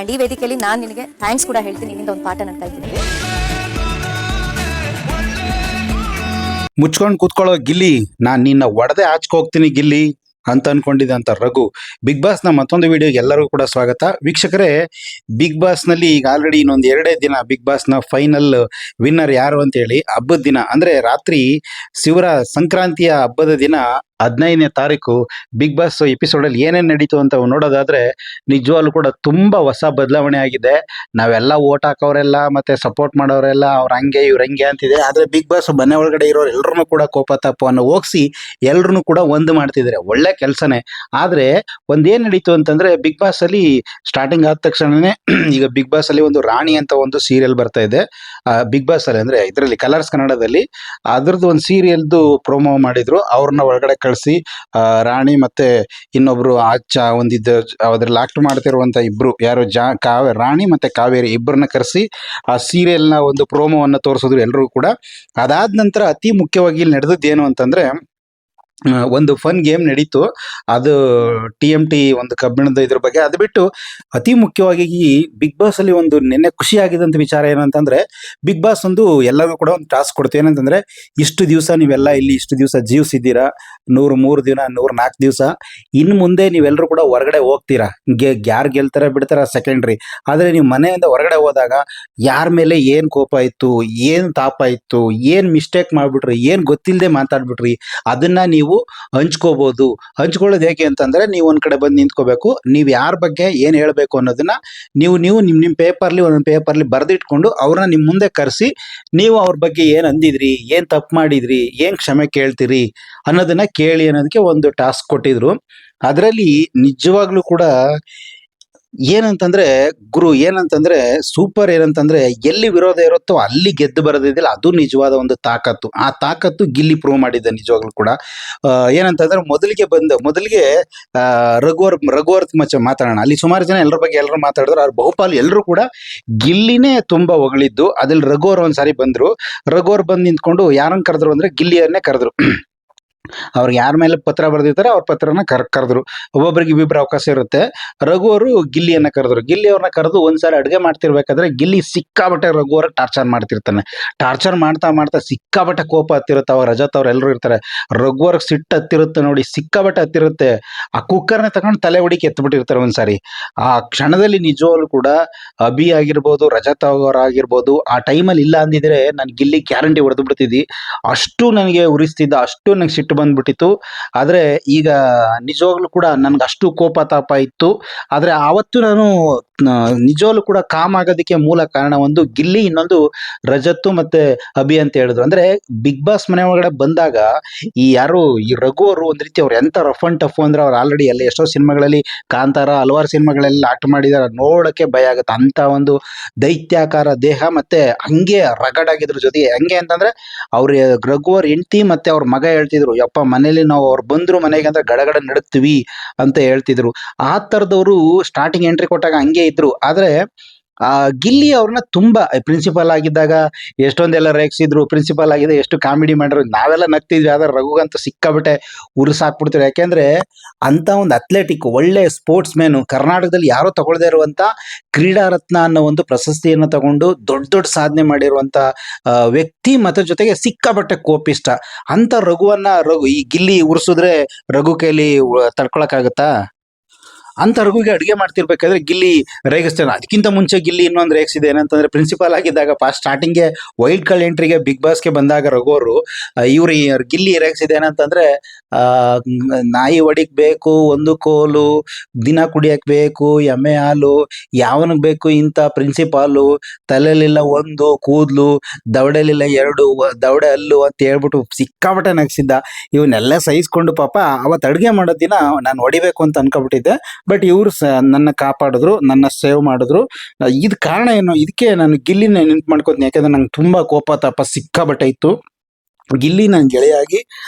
And ಈ ವೇದಿಕೆಯಲ್ಲಿ ನಾನು ನಿನಗೆ ಥ್ಯಾಂಕ್ಸ್ ಕೂಡ ಹೇಳ್ತೀನಿ. ನಿನ್ನಿಂದ ಒಂದು ಪಾಠ ನಾನು ಕಲ್ತೀನಿ. ಮುಚ್ಕೊಂಡು ಕೂತ್ಕೊಳ್ಳೋ ಗಿಲ್ಲಿ, ನಾನು ನಿನ್ನ ಒಡೆದೇ ಹೋಗ್ತೀನಿ ಗಿಲ್ಲಿ ಅಂತ ಅನ್ಕೊಂಡಿದ್ದೆ ಅಂತ ರಘು. ಬಿಗ್ ಬಾಸ್ನ ಮತ್ತೊಂದು ವಿಡಿಯೋಗೆ ಎಲ್ಲರಿಗೂ ಕೂಡ ಸ್ವಾಗತ. ವೀಕ್ಷಕರೇ, ಬಿಗ್ ಬಾಸ್ನಲ್ಲಿ ಈಗ ಆಲ್ರೆಡಿ ಇನ್ನೊಂದು 2 ದಿನ ಬಿಗ್ ಬಾಸ್ನ ಫೈನಲ್ ವಿನ್ನರ್ ಯಾರು ಅಂತೇಳಿ ಹಬ್ಬದ ದಿನ, ಅಂದರೆ ರಾತ್ರಿ ಸಂಕ್ರಾಂತಿಯ ಹಬ್ಬದ ದಿನ 15ನೇ ತಾರೀಕು ಬಿಗ್ ಬಾಸ್ ಎಪಿಸೋಡಲ್ಲಿ ಏನೇನು ನಡೀತು ಅಂತ ನೋಡೋದಾದ್ರೆ ನಿಜವಾಗ್ಲೂ ಕೂಡ ತುಂಬ ಹೊಸ ಬದಲಾವಣೆ ಆಗಿದೆ. ನಾವೆಲ್ಲ ಓಟ್ ಹಾಕೋರೆಲ್ಲ ಮತ್ತೆ ಸಪೋರ್ಟ್ ಮಾಡೋರೆಲ್ಲ ಅವ್ರು ಹಂಗೆ ಇವ್ರು ಹಂಗೆ ಅಂತಿದೆ. ಆದರೆ ಬಿಗ್ ಬಾಸ್ ಮನೆ ಒಳಗಡೆ ಇರೋರು ಎಲ್ಲರನ್ನೂ ಕೂಡ ಕೋಪ ತಾಪವನ್ನು ಹೋಗಿಸಿ ಎಲ್ಲರನ್ನೂ ಕೂಡ ಒಂದು ಮಾಡ್ತಿದ್ದಾರೆ. ಒಳ್ಳೆ ಕೆಲಸನೇ. ಆದರೆ ಒಂದೇನು ನಡೀತು ಅಂತಂದ್ರೆ ಬಿಗ್ ಬಾಸ್ ಅಲ್ಲಿ ಸ್ಟಾರ್ಟಿಂಗ್ ಆದ ತಕ್ಷಣನೇ ಈಗ ಬಿಗ್ ಬಾಸ್ ಅಲ್ಲಿ ಒಂದು ರಾಣಿ ಅಂತ ಒಂದು ಸೀರಿಯಲ್ ಬರ್ತಾ ಇದೆ. ಬಿಗ್ ಬಾಸ್ ಅಲ್ಲಿ ಅಂದ್ರೆ ಇದರಲ್ಲಿ ಕಲರ್ಸ್ ಕನ್ನಡದಲ್ಲಿ ಅದ್ರದ್ದು ಒಂದು ಸೀರಿಯಲ್ದು ಪ್ರೊಮೋ ಮಾಡಿದ್ರು. ಅವ್ರನ್ನ ಒಳಗಡೆ ಕಳಿಸಿ ರಾಣಿ ಮತ್ತೆ ಇನ್ನೊಬ್ರು ಒಂದಿದ್ದ ಅದ್ರಲ್ಲಿ ಆಕ್ಟ್ ಮಾಡ್ತಿರುವಂತ ಇಬ್ರು ಯಾರು ರಾಣಿ ಮತ್ತೆ ಕಾವೇರಿ ಇಬ್ಬರನ್ನ ಕರೆಸಿ ಆ ಸೀರಿಯಲ್ನ ಒಂದು ಪ್ರೋಮೋವನ್ನು ತೋರಿಸಿದ್ರು ಎಲ್ರಿಗೂ ಕೂಡ. ಅದಾದ ನಂತರ ಅತಿ ಮುಖ್ಯವಾಗಿ ಇಲ್ಲಿ ನಡೆದದ್ದು ಏನು ಅಂತಂದ್ರೆ ಒಂದು ಫನ್ ಗೇಮ್ ನಡೀತು. ಅದು TMT ಒಂದು ಕಬ್ಬಿಣದ ಇದ್ರ ಬಗ್ಗೆ. ಅದು ಬಿಟ್ಟು ಅತಿ ಮುಖ್ಯವಾಗಿ ಈ ಬಿಗ್ ಬಾಸ್ ಅಲ್ಲಿ ಒಂದು ನಿನ್ನೆ ಖುಷಿ ಆಗಿದಂತ ವಿಚಾರ ಏನಂತಂದ್ರೆ ಬಿಗ್ ಬಾಸ್ ಒಂದು ಎಲ್ಲರಿಗೂ ಕೂಡ ಒಂದು ಟಾಸ್ಕ್ ಕೊಡ್ತು. ಏನಂತಂದ್ರೆ ಇಷ್ಟು ದಿವಸ ನೀವೆಲ್ಲ ಇಲ್ಲಿ ಇಷ್ಟು ದಿವಸ ಜೀವಿಸಿದ್ದೀರಾ, 103 ದಿನ 104 ದಿವಸ, ಇನ್ನು ಮುಂದೆ ನೀವೆಲ್ಲರೂ ಕೂಡ ಹೊರಗಡೆ ಹೋಗ್ತೀರಾ. ಯಾರು ಗೆಲ್ತಾರೆ ಬಿಡ್ತಾರ ಸೆಕೆಂಡ್ರಿ. ಆದರೆ ನೀವು ಮನೆಯಿಂದ ಹೊರಗಡೆ ಹೋದಾಗ ಯಾರ ಮೇಲೆ ಏನು ಕೋಪ ಇತ್ತು, ಏನು ತಾಪ ಇತ್ತು, ಏನು ಮಿಸ್ಟೇಕ್ ಮಾಡ್ಬಿಟ್ರಿ, ಏನು ಗೊತ್ತಿಲ್ಲದೆ ಮಾತಾಡ್ಬಿಟ್ರಿ, ಅದನ್ನ ನೀವು ಹಂಚ್ಕೋಬಹುದು. ಹಂಚ್ಕೊಳ್ಳೋದು ಹೇಗೆ ಅಂತಂದ್ರೆ ನೀವು ಒಂದ್ ಕಡೆ ಬಂದು ನಿಂತ್ಕೋಬೇಕು. ನೀವು ಯಾರ ಬಗ್ಗೆ ಏನ್ ಹೇಳ್ಬೇಕು ಅನ್ನೋದನ್ನ ನೀವು ನಿಮ್ ಪೇಪರ್ಲಿ ಒಂದೊಂದು ಪೇಪರ್ಲಿ ಬರೆದಿಟ್ಕೊಂಡು ಅವ್ರನ್ನ ನಿಮ್ ಮುಂದೆ ಕರೆಸಿ ನೀವು ಅವ್ರ ಬಗ್ಗೆ ಏನ್ ಅಂದಿದ್ರಿ, ಏನ್ ತಪ್ಪು ಮಾಡಿದ್ರಿ, ಏನ್ ಕ್ಷಮೆ ಕೇಳ್ತೀರಿ ಅನ್ನೋದನ್ನ ಕೇಳಿ ಅನ್ನೋದಕ್ಕೆ ಒಂದು ಟಾಸ್ಕ್ ಕೊಟ್ಟಿದ್ರು. ಅದರಲ್ಲಿ ನಿಜವಾಗ್ಲೂ ಕೂಡ ಏನಂತಂದ್ರೆ ಸೂಪರ್. ಏನಂತಂದ್ರೆ ಎಲ್ಲಿ ವಿರೋಧ ಇರುತ್ತೋ ಅಲ್ಲಿ ಗೆದ್ದು ಬರೋದಿಲ್ಲ, ಅದು ನಿಜವಾದ ಒಂದು ತಾಕತ್ತು. ಆ ತಾಕತ್ತು ಗಿಲ್ಲಿ ಪ್ರೂವ್ ಮಾಡಿದ್ದ ನಿಜವಾಗ್ಲೂ ಕೂಡ. ಏನಂತಂದ್ರೆ ಮೊದಲಿಗೆ ರಘುವರ್ ಮಾತಾಡೋಣ. ಅಲ್ಲಿ ಸುಮಾರು ಜನ ಎಲ್ಲರ ಬಗ್ಗೆ ಎಲ್ಲರೂ ಮಾತಾಡಿದ್ರು. ಅವ್ರ ಬಹುಪಾಲು ಎಲ್ಲರೂ ಕೂಡ ಗಿಲ್ಲಿನೇ ತುಂಬಾ ಹೊಗಳಿದ್ದು. ಅದ್ರಲ್ಲಿ ರಘುವರ್ ಒಂದ್ಸಾರಿ ಬಂದ್ರು. ರಘುವರ್ ಬಂದು ನಿಂತ್ಕೊಂಡು ಯಾರನ್ನ ಕರೆದ್ರು ಅಂದ್ರೆ ಗಿಲ್ಲಿಯನ್ನೇ ಕರೆದ್ರು. ಅವ್ರಿಗೆ ಯಾರ ಮೇಲೆ ಪತ್ರ ಬರೆದಿರ್ತಾರೆ ಅವ್ರ ಪತ್ರನ ಕರೆದ್ರು. ಒಬ್ಬೊಬ್ಬರಿಗೆ ಇಬ್ಬಿಬ್ಬರು ಅವಕಾಶ ಇರುತ್ತೆ. ರಘು ಅವರು ಗಿಲ್ಲಿಯನ್ನ ಕರೆದ್ರು. ಗಿಲ್ಲಿ ಅವ್ರನ್ನ ಕರೆದು ಒಂದ್ಸಾರಿ ಅಡುಗೆ ಮಾಡ್ತಿರ್ಬೇಕಾದ್ರೆ ಗಿಲ್ಲಿ ಸಿಕ್ಕಾಬಟ್ಟೆ ರಘು ಅವ್ರಿಗೆ ಟಾರ್ಚರ್ ಮಾಡ್ತಿರ್ತಾನೆ. ಟಾರ್ಚರ್ ಮಾಡ್ತಾ ಸಿಕ್ಕಾಬಟ್ಟೆ ಕೋಪ ಹತ್ತಿರುತ್ತೆ. ಅವಾಗ ರಜತ್ ಅವ್ರು ಎಲ್ಲರೂ ಇರ್ತಾರೆ. ರಘು ಅವ್ರಿಗೆ ಸಿಟ್ಟು ಹತ್ತಿರುತ್ತೆ ನೋಡಿ, ಸಿಕ್ಕಾಬಟ್ಟೆ ಹತ್ತಿರುತ್ತೆ. ಆ ಕುಕ್ಕರ್ನ ತಗೊಂಡು ತಲೆ ಹೊಡಿಕೆ ಎತ್ಬಿಟ್ಟಿರ್ತಾರೆ ಒಂದ್ಸಾರಿ. ಆ ಕ್ಷಣದಲ್ಲಿ ನಿಜವಾಗ್ಲೂ ಕೂಡ ಅಭಿ ಆಗಿರ್ಬೋದು, ರಜತ್ ಅವ್ರ ಆಗಿರ್ಬೋದು, ಆ ಟೈಮಲ್ಲಿ ಇಲ್ಲ ಅಂದಿದ್ರೆ ನಾನು ಗಿಲ್ಲಿ ಗ್ಯಾರಂಟಿ ಹೊಡೆದು ಬಿಡ್ತಿದ್ದಿ. ಅಷ್ಟು ನನಗೆ ಉರಿಸ್ತಿದ್ದ, ಅಷ್ಟು ನನಗೆ ಸಿಟ್ಟು ಬಂದ್ಬಿಟ್ಟಿತ್ತು. ಆದ್ರೆ ಈಗ ನಿಜವಾಗ್ಲೂ ಕೂಡ ನನ್ಗೆ ಅಷ್ಟು ಕೋಪ ತಾಪ ಇತ್ತು. ಆದ್ರೆ ಆವತ್ತು ನಾನು ನಿಜವಾಗ್ಲೂ ಕೂಡ ಕಾಮ್ ಆಗೋದಕ್ಕೆ ಮೂಲ ಕಾರಣ ಒಂದು ಗಿಲ್ಲಿ, ಇನ್ನೊಂದು ರಜತ್ತು ಮತ್ತೆ ಅಭಿ ಅಂತ ಹೇಳಿದ್ರು. ಅಂದ್ರೆ ಬಿಗ್ ಬಾಸ್ ಮನೆ ಒಳಗಡೆ ಬಂದಾಗ ಈ ರಘು ಅವರು ಒಂದ್ ರೀತಿ ಅವ್ರು ಎಂತ ರಫ್ ಅಂಡ್ ಟಫ್ ಅಂದ್ರೆ ಅವ್ರು ಆಲ್ರೆಡಿ ಎಲ್ಲ ಎಷ್ಟೋ ಸಿನಿಮಾಗಳಲ್ಲಿ ಕಾಂತಾರ ಹಲವಾರು ಸಿನಿಮಾಗಳೆಲ್ಲ ಆಕ್ಟ್ ಮಾಡಿದಾರೆ. ನೋಡಕ್ಕೆ ಭಯ ಆಗುತ್ತೆ ಅಂತ ಒಂದು ದೈತ್ಯಾಕಾರ ದೇಹ. ಮತ್ತೆ ಹಂಗೆ ರಗಡಾಗಿದ್ರ ಜೊತೆಗೆ ಹೆಂಗೆ ಅಂತಂದ್ರೆ ಅವ್ರ ರಘು ಅವ್ರ ಹೆಂಡತಿ ಮತ್ತೆ ಅವ್ರ ಮಗ ಹೇಳ್ತಿದ್ರು, ಯಪ್ಪ ಮನೇಲಿ ನಾವು ಅವ್ರು ಬಂದ್ರು ಮನೆಗೆ ಅಂದ್ರೆ ಗಡಗಡ ನಡುತ್ತೀವಿ ಅಂತ ಹೇಳ್ತಿದ್ರು. ಆ ತರದವರು ಸ್ಟಾರ್ಟಿಂಗ್ ಎಂಟ್ರಿ ಕೊಟ್ಟಾಗ ಹಂಗೆ ಇದ್ರು. ಆದ್ರೆ ಗಿಲ್ಲಿ ಅವ್ರನ್ನ ತುಂಬಾ ಪ್ರಿನ್ಸಿಪಲ್ ಆಗಿದ್ದಾಗ ಎಷ್ಟೊಂದೆಲ್ಲ ರೇಗಿಸಿದ್ರು. ಪ್ರಿನ್ಸಿಪಲ್ ಆಗಿದೆ ಎಷ್ಟು ಕಾಮಿಡಿ ಮಾಡಿದ್ರು, ನಾವೆಲ್ಲ ನಗ್ತಿದ್ವಿ. ಆದ್ರೆ ರಘುಗಂತೂ ಸಿಕ್ಕಾಬಿಟ್ಟೆ ಉರ್ಸಾಕ್ಬಿಡ್ತಾರೆ. ಯಾಕೆಂದ್ರೆ ಅಂತ ಒಂದು ಅಥ್ಲೆಟಿಕ್ ಒಳ್ಳೆ ಸ್ಪೋರ್ಟ್ಸ್ ಮ್ಯಾನು, ಕರ್ನಾಟಕದಲ್ಲಿ ಯಾರೋ ತಗೊಳ್ದೇ ಇರುವಂತ ಕ್ರೀಡಾ ರತ್ನ ಅನ್ನೋ ಒಂದು ಪ್ರಶಸ್ತಿಯನ್ನು ತಗೊಂಡು ದೊಡ್ಡ ದೊಡ್ಡ ಸಾಧನೆ ಮಾಡಿರುವಂತ ವ್ಯಕ್ತಿ, ಮತ್ತೆ ಜೊತೆಗೆ ಸಿಕ್ಕಾಬಟ್ಟೆ ಕೋಪಿಷ್ಟ ಅಂತ ಈ ಗಿಲ್ಲಿ ಉರ್ಸಿದ್ರೆ ರಘು ಕೈಲಿ ತಡ್ಕೊಳಕ್ಕಾಗತ್ತಾ? ಅಂತ ರಘುಗೆ ಅಡುಗೆ ಮಾಡ್ತಿರ್ಬೇಕಾದ್ರೆ ಗಿಲ್ಲಿ ರೇಗಿಸ್ತಾನೆ. ಅದಕ್ಕಿಂತ ಮುಂಚೆ ಗಿಲ್ಲಿ ಇನ್ನೊಂದು ರೇಗಿಸಿದೆ. ಏನಂತಂದ್ರೆ ಪ್ರಿನ್ಸಿಪಾಲ್ ಆಗಿದ್ದಾಗ ಸ್ಟಾರ್ಟಿಂಗ್ಗೆ ವೈಲ್ಡ್ ಕಾರ್ಡ್ ಎಂಟ್ರಿಗೆ ಬಿಗ್ ಬಾಸ್ಗೆ ಬಂದಾಗ ರಘು ಅವರು ಗಿಲ್ಲಿ ರೇಗಿಸಿದೆ. ಏನಂತಂದ್ರೆ ನಾಯಿ ಹೊಡಿಕ್ ಬೇಕು ಒಂದು ಕೋಲು, ದಿನ ಕುಡಿಯಕ್ ಬೇಕು ಎಮ್ಮೆ ಹಾಲು, ಯಾವನಿಗೆ ಬೇಕು ಇಂಥ ಪ್ರಿನ್ಸಿಪಾಲು, ತಲೆಲಿಲ್ಲ ಒಂದು ಕೂದ್ಲು, ದವಡೆಲಿಲ್ಲ 2 ದವಡೆ ಹಲ್ಲು ಅಂತ ಹೇಳ್ಬಿಟ್ಟು ಸಿಕ್ಕಾಪಟ್ಟೆ ನಗಿಸಿದ್ದ. ಇವನ್ನೆಲ್ಲ ಸಹಿಸ್ಕೊಂಡು ಪಾಪ ಅವತ್ತು ಅಡುಗೆ ಮಾಡೋ ದಿನ ನಾನು ಹೊಡಿಬೇಕು ಅಂತ ಅನ್ಕೊಬಿಟ್ಟಿದ್ದೆ. ಬಟ್ ಇವರು ನನ್ನ ಕಾಪಾಡಿದ್ರು, ನನ್ನ ಸೇವ್ ಮಾಡಿದ್ರು. ಇದು ಕಾರಣ ಏನು, ಇದಕ್ಕೆ ನಾನು ಗಿಲ್ಲಿನ ನೆನ್ಪು ಮಾಡ್ಕೋತೀನಿ. ಯಾಕಂದ್ರೆ ನಂಗೆ ತುಂಬಾ ಕೋಪ ತಾಪ ಸಿಕ್ಕಾಬಟ್ಟೆ ಇತ್ತು. ಗಿಲ್ಲಿ ನನ್ನ ಗೆಳೆಯಾಗಿ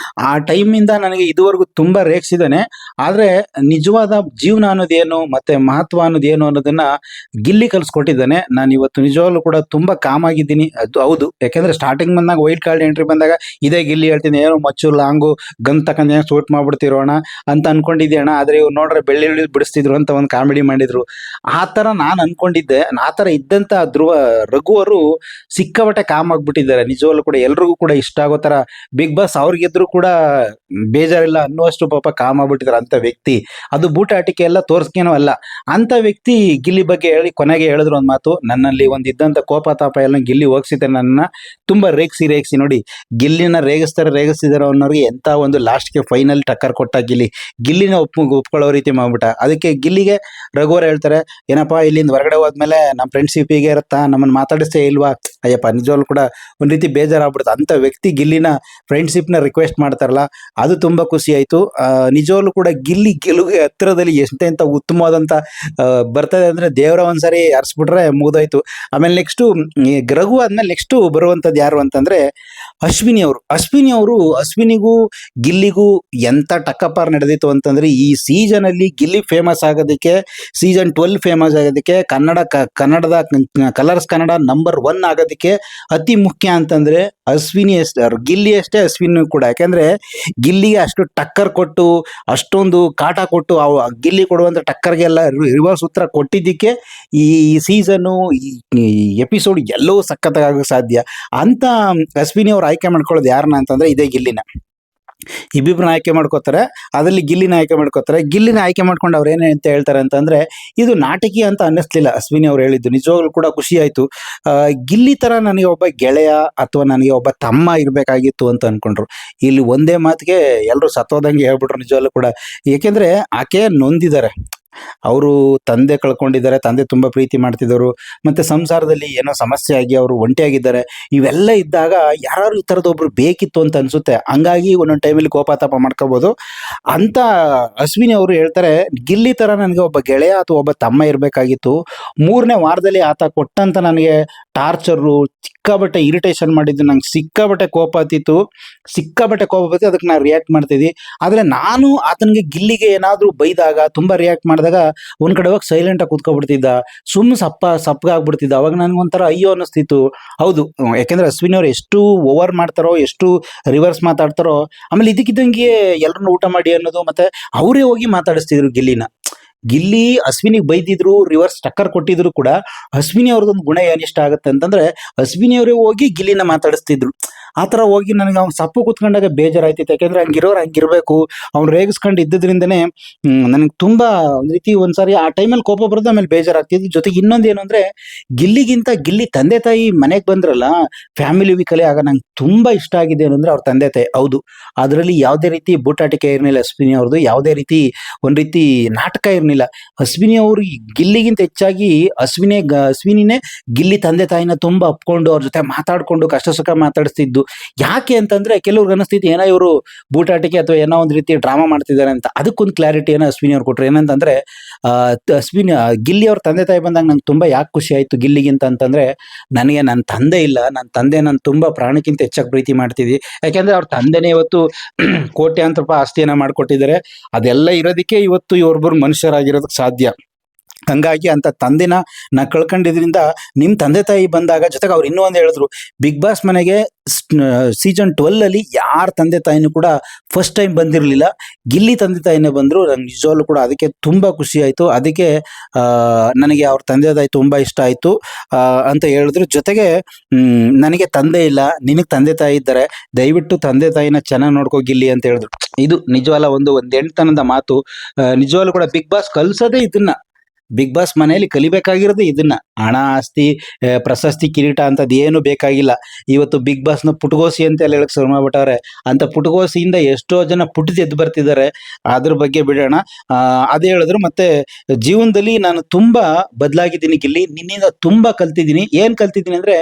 ಆ ಟೈಮಿಂದ ನನಗೆ ಇದುವರೆಗೂ ತುಂಬ ರೇಗಿಸಿದ್ದಾನೆ. ಆದರೆ ನಿಜವಾದ ಜೀವನ ಅನ್ನೋದೇನು ಮತ್ತೆ ಮಹತ್ವ ಅನ್ನೋದೇನು ಅನ್ನೋದನ್ನ ಗಿಲ್ಲಿ ಕಲಿಸ್ಕೊಟ್ಟಿದ್ದಾನೆ. ನಾನು ಇವತ್ತು ನಿಜವಾಗ್ಲೂ ಕೂಡ ತುಂಬ ಕಾಮ್ ಆಗಿದ್ದೀನಿ. ಅದು ಹೌದು, ಯಾಕೆಂದ್ರೆ ಸ್ಟಾರ್ಟಿಂಗ್ ಬಂದಾಗ ವೈಲ್ಡ್ ಕಾರ್ಡ್ ಎಂಟ್ರಿ ಬಂದಾಗ ಇದೇ ಗಿಲ್ಲಿ ಹೇಳ್ತೀನಿ, ಏನೋ ಮಚ್ಚು ಲಾಂಗು ಗನ್ ತಕೊಂಡ್ ಶೂಟ್ ಮಾಡ್ಬಿಡ್ತಿರೋಣ ಅಂತ ಅನ್ಕೊಂಡಿದ್ದೆ ಅಣ್ಣ. ಆದರೆ ಇವ್ರು ನೋಡ್ರೆ ಬೆಳ್ಳುಳ್ಳಿ ಬಿಡಿಸ್ತಿದ್ರು ಅಂತ ಒಂದು ಕಾಮಿಡಿ ಮಾಡಿದ್ರು. ಆ ಥರ ನಾನು ಅನ್ಕೊಂಡಿದ್ದೆ. ಆ ಥರ ಇದ್ದಂಥ ರಘು ಅವರು ಸಿಕ್ಕಾಪಟ್ಟೆ ಕಾಮ್ ಆಗ್ಬಿಟ್ಟಿದ್ದಾರೆ. ನಿಜವಾಗ್ಲೂ ಕೂಡ ಎಲ್ರಿಗೂ ಕೂಡ ಇಷ್ಟ ಆಗೋ ಥರ ಬಿಗ್ ಬಾಸ್ ಅವ್ರಿಗಿದ್ರು ಕೂಡ ಬೇಜಾರಿಲ್ಲ ಅನ್ನುವಷ್ಟು ಪಾಪ ಕಾಮ್ ಆಗ್ಬಿಟ್ಟಿದ್ದಾರೆ ಅಂತ ವ್ಯಕ್ತಿ. ಅದು ಬೂಟಾಟಿಕೆ ಎಲ್ಲ ತೋರ್ಸ್ಕೇನೋ ಅಲ್ಲ. ಅಂತ ವ್ಯಕ್ತಿ ಗಿಲ್ಲಿ ಬಗ್ಗೆ ಹೇಳಿ ಕೊನೆಗೆ ಹೇಳಿದ್ರು ಒಂದು ಮಾತು, ನನ್ನಲ್ಲಿ ಒಂದು ಇದ್ದಂಥ ಕೋಪ ತಾಪ ಎಲ್ಲ ಗಿಲ್ಲಿ ಹೋಗ್ಸಿದ್ದಾರೆ. ನನ್ನ ತುಂಬಾ ರೇಗಿಸಿ ನೋಡಿ, ಗಿಲ್ಲಿನ ರೇಗಿಸ್ತಿದಾರೆ ಅನ್ನೋರಿಗೆ ಎಂತ ಒಂದು ಲಾಸ್ಟ್ಗೆ ಫೈನಲ್ ಟಕ್ಕರ್ ಕೊಟ್ಟ ಗಿಲ್ಲಿನ ಒಪ್ಕೊಳ್ಳೋ ರೀತಿ ಮಾಡ್ಬಿಟ್ಟ. ಅದಕ್ಕೆ ಗಿಲ್ಲಿಗೆ ರಘುವರ್ ಹೇಳ್ತಾರೆ, ಏನಪ್ಪಾ ಇಲ್ಲಿಂದ ಹೊರಗಡೆ ಹೋದ್ಮೇಲೆ ನಮ್ಮ ಫ್ರೆಂಡ್ಶಿಪ್ ಹೀಗೆ ಇರುತ್ತಾ, ನಮ್ಮನ್ನ ಮಾತಾಡಿಸ್ತೇ ಇಲ್ವಾ? ಅಯ್ಯಪ್ಪ ನಿಜವಾಗ್ಲೂ ಕೂಡ ಒಂದ್ ರೀತಿ ಬೇಜಾರಾಗ್ಬಿಡುತ್ತೆ. ಅಂತ ವ್ಯಕ್ತಿ ಗಿಲ್ಲಿನ ಫ್ರೆಂಡ್ಶಿಪ್ನ ರಿಕ್ವೆಸ್ಟ್ ಮಾಡ್ತಾರಲ್ಲ, ಅದು ತುಂಬಾ ಖುಷಿ ಆಯ್ತು. ನಿಜವಾಗ್ಲೂ ಕೂಡ ಗಿಲ್ಲಿ ಗೆಲುವಿಗೆ ಹತ್ತಿರದಲ್ಲಿ ಎಂತೆಂತ ಉತ್ತಮವಾದಂತ ಬರ್ತದೆ ಅಂದ್ರೆ ದೇವರ ಒಂದ್ಸರಿ ಹರಿಸ್ಬಿಟ್ರೆ ಮುಗ್ದೋಯ್ತು. ಆಮೇಲೆ ನೆಕ್ಸ್ಟ್ ರಘು ಆದ್ಮೇಲೆ ನೆಕ್ಸ್ಟ್ ಬರುವಂತದ್ದು ಯಾರು ಅಂತಂದ್ರೆ ಅಶ್ವಿನಿ ಅವರು ಅಶ್ವಿನಿಗೂ ಗಿಲ್ಲಿಗೂ ಎಂತ ಟಕ್ಕಪಾರ್ ನಡೆದಿತ್ತು ಅಂತಂದ್ರೆ, ಈ ಸೀಸನ್ ಅಲ್ಲಿ ಗಿಲ್ಲಿ ಫೇಮಸ್ ಆಗೋದಕ್ಕೆ, ಸೀಸನ್ 12 ಫೇಮಸ್ ಆಗೋದಕ್ಕೆ, ಕನ್ನಡದ ಕಲರ್ಸ್ ಕನ್ನಡ ನಂಬರ್ 1 ಆಗೋದಕ್ಕೆ ಅತಿ ಮುಖ್ಯ ಅಂತಂದ್ರೆ ಗಿಲ್ಲಿ ಅಷ್ಟೇ ಅಶ್ವಿನಿ ಕೂಡ. ಯಾಕಂದ್ರೆ ಗಿಲ್ಲಿಗೆ ಅಷ್ಟು ಟಕ್ಕರ್ ಕೊಟ್ಟು, ಅಷ್ಟೊಂದು ಕಾಟ ಕೊಟ್ಟು, ಗಿಲ್ಲಿ ಕೊಡುವಂತ ಟಕ್ಕರ್ಗೆಲ್ಲ ರಿವರ್ಸ್ ಉತ್ತರ ಕೊಟ್ಟಿದ್ದಕ್ಕೆ ಈ ಸೀಸನು ಈ ಎಪಿಸೋಡ್ ಎಲ್ಲವೂ ಸಖತ್ತಾಗ ಸಾಧ್ಯ ಅಂತ ಅಶ್ವಿನಿ ಅವ್ರು ಆಯ್ಕೆ ಮಾಡ್ಕೊಳ್ಳೋದು ಯಾರನ್ನ ಅಂತಂದ್ರೆ ಇದೇ ಗಿಲ್ಲಿನ. ಇಬ್ಬಿಬ್ರನ್ನ ಆಯ್ಕೆ ಮಾಡ್ಕೋತಾರೆ, ಅದರಲ್ಲಿ ಗಿಲ್ಲಿನ ಆಯ್ಕೆ ಮಾಡ್ಕೋತಾರೆ. ಗಿಲ್ಲಿನ ಆಯ್ಕೆ ಮಾಡ್ಕೊಂಡು ಅವ್ರು ಏನೇ ಅಂತ ಹೇಳ್ತಾರೆ ಅಂತಂದ್ರೆ, ಇದು ನಾಟಕೀಯ ಅಂತ ಅನ್ನಿಸ್ಲಿಲ್ಲ ಅಶ್ವಿನಿ ಅವ್ರು ಹೇಳಿದ್ದು. ನಿಜವಾಗ್ಲೂ ಕೂಡ ಖುಷಿ ಆಯ್ತು. ಗಿಲ್ಲಿ ತರ ನನಗೆ ಒಬ್ಬ ಗೆಳೆಯ ಅಥವಾ ನನಗೆ ಒಬ್ಬ ತಮ್ಮ ಇರ್ಬೇಕಾಗಿತ್ತು ಅಂತ ಅನ್ಕೊಂಡ್ರು. ಇಲ್ಲಿ ಒಂದೇ ಮಾತಿಗೆ ಎಲ್ಲರೂ ಸತ್ತೋದಂಗೆ ಹೇಳ್ಬಿಟ್ರು ನಿಜವಾಗ್ಲೂ ಕೂಡ. ಏಕೆಂದ್ರೆ ಆಕೆ ನೊಂದಿದ್ದಾರೆ, ಅವರು ತಂದೆ ಕಳ್ಕೊಂಡಿದ್ದಾರೆ, ತಂದೆ ತುಂಬಾ ಪ್ರೀತಿ ಮಾಡ್ತಿದ್ದವರು, ಮತ್ತೆ ಸಂಸಾರದಲ್ಲಿ ಏನೋ ಸಮಸ್ಯೆ ಆಗಿ ಅವರು ಒಂಟಿಯಾಗಿದ್ದಾರೆ. ಇವೆಲ್ಲ ಇದ್ದಾಗ ಯಾರು ಈ ತರದೊಬ್ರು ಬೇಕಿತ್ತು ಅಂತ ಅನ್ಸುತ್ತೆ. ಹಂಗಾಗಿ ಒಂದೊಂದು ಟೈಮಲ್ಲಿ ಕೋಪಾತಾಪ ಮಾಡ್ಕೋಬಹುದು ಅಂತ ಅಶ್ವಿನಿ ಅವರು ಹೇಳ್ತಾರೆ. ಗಿಲ್ಲಿ ತರ ನನಗೆ ಒಬ್ಬ ಗೆಳೆಯ ಅಥವಾ ಒಬ್ಬ ತಮ್ಮ ಇರಬೇಕಾಗಿತ್ತು. 3ನೇ ವಾರದಲ್ಲಿ ಆತ ಕೊಟ್ಟಂತ ನನಗೆ ಟಾರ್ಚರು, ಸಿಕ್ಕಾಬಟ್ಟೆ ಇರಿಟೇಷನ್ ಮಾಡಿದ್ದು, ನಂಗೆ ಸಿಕ್ಕಾಬಟ್ಟೆ ಕೋಪ ಹತ್ತಿತ್ತು. ಅದಕ್ಕೆ ನಾನು ರಿಯಾಕ್ಟ್ ಮಾಡ್ತಿದ್ದೆ. ಆದ್ರೆ ನಾನು ಆತನಿಗೆ ಗಿಲ್ಲಿಗೆ ಏನಾದ್ರೂ ಬೈದಾಗ, ತುಂಬಾ ರಿಯಾಕ್ಟ್ ಮಾಡಿದಾಗ ಒಂದ್ ಕಡೆ ಹೋಗಿ ಸೈಲೆಂಟ್ ಆಗಿ ಕೂತ್ಕೊಬಿಡ್ತಿದ್ದ, ಸಪ್ಪಗಾಗ್ಬಿಡ್ತಿದ್ದ. ಅವಾಗ ನನ್ಗೊಂಥರ ಅಯ್ಯೋ ಅನ್ನಿಸ್ತಿತ್ತು. ಹೌದು, ಯಾಕೆಂದ್ರೆ ಅಶ್ವಿನಿ ಅವ್ರು ಎಷ್ಟು ಓವರ್ ಮಾಡ್ತಾರೋ, ಎಷ್ಟು ರಿವರ್ಸ್ ಮಾತಾಡ್ತಾರೋ, ಆಮೇಲೆ ಇದಕ್ಕಿದ್ದಂಗೆ ಎಲ್ಲರನ್ನು ಊಟ ಮಾಡಿ ಅನ್ನೋದು, ಮತ್ತೆ ಅವರೇ ಹೋಗಿ ಮಾತಾಡಿಸ್ತಿದ್ರು ಗಿಲ್ಲಿ ಅಶ್ವಿನಿಗೆ ಬೈದಿದ್ರು, ರಿವರ್ಸ್ ಟಕ್ಕರ್ ಕೊಟ್ಟಿದ್ರು ಕೂಡ ಅಶ್ವಿನಿ ಅವ್ರದೊಂದು ಗುಣ ಏನಿಷ್ಟ ಆಗುತ್ತೆ ಅಂತಂದ್ರೆ, ಅಶ್ವಿನಿ ಅವರೇ ಹೋಗಿ ಗಿಲ್ಲಿನ ಮಾತಾಡಿಸ್ತಿದ್ರು. ಆ ಥರ ಹೋಗಿ ನನಗೆ ಅವ್ನು ಸಪ್ಪು ಕೂತ್ಕೊಂಡಾಗ ಬೇಜಾರಾಯ್ತಿತ್ತು. ಯಾಕೆಂದ್ರೆ ಹಂಗಿರೋರು ಹಂಗಿರ್ಬೇಕು. ಅವ್ನು ರೇಗಿಸ್ಕೊಂಡು ಇದ್ದಿದ್ರಿಂದನೇ ನನಗೆ ತುಂಬಾ ಒಂದ್ ರೀತಿ ಒಂದ್ಸಾರಿ ಆ ಟೈಮಲ್ಲಿ ಕೋಪ ಬರೋದು, ಆಮೇಲೆ ಬೇಜಾರಾಗ್ತಿದ್ದು. ಜೊತೆಗೆ ಇನ್ನೊಂದು ಏನು ಅಂದ್ರೆ, ಗಿಲ್ಲಿಗಿಂತ ಗಿಲ್ಲಿ ತಂದೆ ತಾಯಿ ಮನೆಗೆ ಬಂದ್ರಲ್ಲ, ಫ್ಯಾಮಿಲಿ ವೀಕಲ್ಲಿ, ಆಗ ನಂಗೆ ತುಂಬಾ ಇಷ್ಟ ಆಗಿದೆ ಏನಂದ್ರೆ ಅವ್ರ ತಂದೆ ತಾಯಿ. ಹೌದು, ಅದರಲ್ಲಿ ಯಾವುದೇ ರೀತಿ ಬೂಟಾಟಿಕೆ ಇರಲಿಲ್ಲ ಅಶ್ವಿನಿ ಅವ್ರದ್ದು, ಯಾವುದೇ ರೀತಿ ಒಂದ್ ರೀತಿ ನಾಟಕ ಇರಲಿಲ್ಲ. ಅಶ್ವಿನಿ ಅವರು ಗಿಲ್ಲಿಗಿಂತ ಹೆಚ್ಚಾಗಿ ಅಶ್ವಿನಿನೇ ಗಿಲ್ಲಿ ತಂದೆ ತಾಯಿನ ತುಂಬಾ ಅಪ್ಕೊಂಡು ಅವ್ರ ಜೊತೆ ಮಾತಾಡ್ಕೊಂಡು ಕಷ್ಟ ಸುಖ ಮಾತಾಡಿಸ್ತಿದ್ದು. ಯಾಕೆ ಅಂತಂದ್ರೆ, ಕೆಲವ್ರಿಗೆ ಅನಿಸ್ತಿತ್ತು ಏನೋ ಇವರು ಬೂಟಾಟಿಕೆ ಅಥವಾ ಏನೋ ಒಂದ್ ರೀತಿ ಡ್ರಾಮಾ ಮಾಡ್ತಿದ್ದಾರೆ ಅಂತ. ಅದಕ್ಕೊಂದು ಕ್ಲಾರಿಟಿಯನ್ನು ಅಶ್ವಿನಿ ಅವ್ರು ಕೊಟ್ರು. ಏನಂತಂದ್ರೆ, ಗಿಲ್ಲಿ ಅವ್ರ ತಂದೆ ತಾಯಿ ಬಂದಾಗ ನಂಗೆ ತುಂಬಾ ಯಾಕೆ ಖುಷಿ ಆಯ್ತು ಗಿಲ್ಲಿಗಿಂತ ಅಂತಂದ್ರೆ, ನನಗೆ ನನ್ನ ತಂದೆ ಇಲ್ಲ, ನನ್ನ ತಂದೆ ನಾನು ತುಂಬಾ ಪ್ರಾಣಕ್ಕಿಂತ ಹೆಚ್ಚಾಗಿ ಪ್ರೀತಿ ಮಾಡ್ತಿದ್ವಿ. ಯಾಕೆಂದ್ರೆ ಅವ್ರ ತಂದೆನೇ ಇವತ್ತು ಕೋಟ್ಯಾಂತರ ರೂಪಾಯಿ ಆಸ್ತಿಯನ್ನ ಮಾಡ್ಕೊಟ್ಟಿದ್ದಾರೆ. ಅದೆಲ್ಲ ಇರೋದಕ್ಕೆ ಇವತ್ತು ಇವ್ರೊಬ್ಬರು ಮನುಷ್ಯರಾಗಿರೋದಕ್ಕೆ ಸಾಧ್ಯ. ಹಂಗಾಗಿ ಅಂತ ತಂದೆನ ನಾ ಕಳ್ಕೊಂಡಿದ್ರಿಂದ ನಿಮ್ ತಂದೆ ತಾಯಿ ಬಂದಾಗ, ಜೊತೆಗೆ ಅವ್ರು ಇನ್ನೂ ಒಂದು ಹೇಳಿದ್ರು, ಬಿಗ್ ಬಾಸ್ ಮನೆಗೆ ಸೀಸನ್ 12 ಅಲ್ಲಿ ಯಾರ ತಂದೆ ತಾಯಿನೂ ಕೂಡ ಫಸ್ಟ್ ಟೈಮ್ ಬಂದಿರಲಿಲ್ಲ, ಗಿಲ್ಲಿ ತಂದೆ ತಾಯಿನೇ ಬಂದ್ರು. ನಂಗೆ ನಿಜವಾಗ್ಲೂ ಕೂಡ ಅದಕ್ಕೆ ತುಂಬಾ ಖುಷಿ ಆಯ್ತು. ಅದಕ್ಕೆ ನನಗೆ ಅವ್ರ ತಂದೆ ತಾಯಿ ತುಂಬಾ ಇಷ್ಟ ಆಯ್ತು ಅಂತ ಹೇಳಿದ್ರು. ಜೊತೆಗೆ ನನಗೆ ತಂದೆ ಇಲ್ಲ, ನಿನಗೆ ತಂದೆ ತಾಯಿ ಇದ್ದಾರೆ, ದಯವಿಟ್ಟು ತಂದೆ ತಾಯಿನ ಚೆನ್ನಾಗಿ ನೋಡ್ಕೋ ಗಿಲ್ಲಿ ಅಂತ ಹೇಳಿದ್ರು. ಇದು ನಿಜವಲ್ಲ ಒಂದು ಹೆಣ್ತನದ ಮಾತು. ನಿಜವಾಗ್ಲೂ ಕೂಡ ಬಿಗ್ ಬಾಸ್ ಕಲ್ಸೋದೇ ಇದನ್ನ. ಬಿಗ್ ಬಾಸ್ ಮನೆಯಲ್ಲಿ ಕಲಿಬೇಕಾಗಿರೋದು ಇದನ್ನ. ಹಣ, ಆಸ್ತಿ, ಪ್ರಶಸ್ತಿ, ಕಿರೀಟ ಅಂತದ್ ಏನು ಬೇಕಾಗಿಲ್ಲ. ಇವತ್ತು ಬಿಗ್ ಬಾಸ್ ನ ಪುಟಗೋಸಿ ಅಂತ ಎಲ್ಲ ಹೇಳಕ್ ಶುರು ಮಾಡ್ಬಿಟ್ಟವ್ರೆ. ಅಂತ ಪುಟಗೋಸಿಯಿಂದ ಎಷ್ಟೋ ಜನ ಪುಟಿದ್ ಎದ್ದು ಬರ್ತಿದ್ದಾರೆ. ಅದ್ರ ಬಗ್ಗೆ ಬಿಡೋಣ. ಅದೇ ಹೇಳಿದ್ರು. ಮತ್ತೆ ಜೀವನದಲ್ಲಿ ನಾನು ತುಂಬಾ ಬದಲಾಗಿದ್ದೀನಿ ಗಿಲ್ಲಿ, ನಿನ್ನಿಂದ ತುಂಬಾ ಕಲ್ತಿದ್ದೀನಿ. ಏನ್ ಕಲ್ತಿದ್ದೀನಿ ಅಂದ್ರೆ,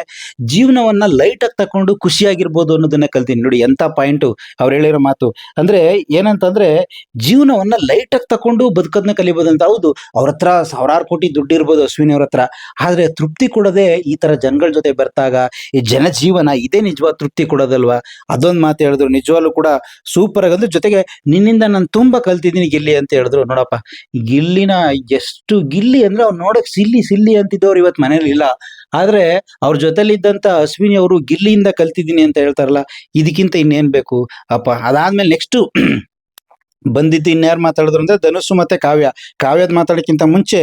ಜೀವನವನ್ನ ಲೈಟ್ ಆಗಿ ತಕೊಂಡು ಖುಷಿಯಾಗಿರ್ಬೋದು ಅನ್ನೋದನ್ನ ಕಲ್ತೀನಿ. ನೋಡಿ ಎಂತ ಪಾಯಿಂಟು ಅವ್ರು ಹೇಳಿರೋ ಮಾತು. ಅಂದ್ರೆ ಏನಂತಂದ್ರೆ, ಜೀವನವನ್ನ ಲೈಟ್ ಆಗಿ ತಕೊಂಡು ಬದುಕೋದನ್ನ ಕಲಿಬೋದು ಅಂತ. ಹೌದು, ಅವ್ರ ಹತ್ರ ಸಾವಿರಾರು ಕೋಟಿ ದುಡ್ಡು ಇರ್ಬೋದು ಅಶ್ವಿನಿ ಅವ್ರ ಹತ್ರ, ಆದ್ರೆ ತೃಪ್ತಿ ಕೊಡದೆ ಈ ತರ ಜನಗಳ ಜೊತೆ ಬರ್ತಾಗ ಈ ಜನಜೀವನ ಇದೇ ನಿಜವಾದ ತೃಪ್ತಿ ಕೊಡೋದಲ್ವಾ. ಅದೊಂದು ಮಾತು ಹೇಳಿದ್ರು, ನಿಜವಾಗ್ಲೂ ಕೂಡ ಸೂಪರ್ ಆಗಂದ್ರೆ, ಜೊತೆಗೆ ನಿನ್ನಿಂದ ನಾನು ತುಂಬಾ ಕಲ್ತಿದ್ದೀನಿ ಗಿಲ್ಲಿ ಅಂತ ಹೇಳಿದ್ರು. ನೋಡಪ್ಪ, ಗಿಲ್ಲಿನ ಎಷ್ಟು ಗಿಲ್ಲಿ ಅಂದ್ರೆ ಅವ್ರು ನೋಡಕ್ ಸಿಲ್ಲಿ ಸಿಲ್ಲಿ ಅಂತಿದ್ದವ್ರು ಇವತ್ತು ಮನೇಲಿ ಇಲ್ಲ, ಆದ್ರೆ ಅವ್ರ ಜೊತೆಲಿದ್ದಂತ ಅಶ್ವಿನಿ ಅವರು ಗಿಲ್ಲಿಯಿಂದ ಕಲ್ತಿದ್ದೀನಿ ಅಂತ ಹೇಳ್ತಾರಲ್ಲ, ಇದಕ್ಕಿಂತ ಇನ್ನೇನ್ ಬೇಕು ಅಪ್ಪ. ಅದಾದ್ಮೇಲೆ ನೆಕ್ಸ್ಟ್ ಬಂದಿದ್ದು ಇನ್ಯಾರು ಮಾತಾಡಿದ್ರು ಅಂದ್ರೆ ಧನುಷ್ ಮತ್ತೆ ಕಾವ್ಯ. ಕಾವ್ಯದ ಮಾತಾಡಕ್ಕಿಂತ ಮುಂಚೆ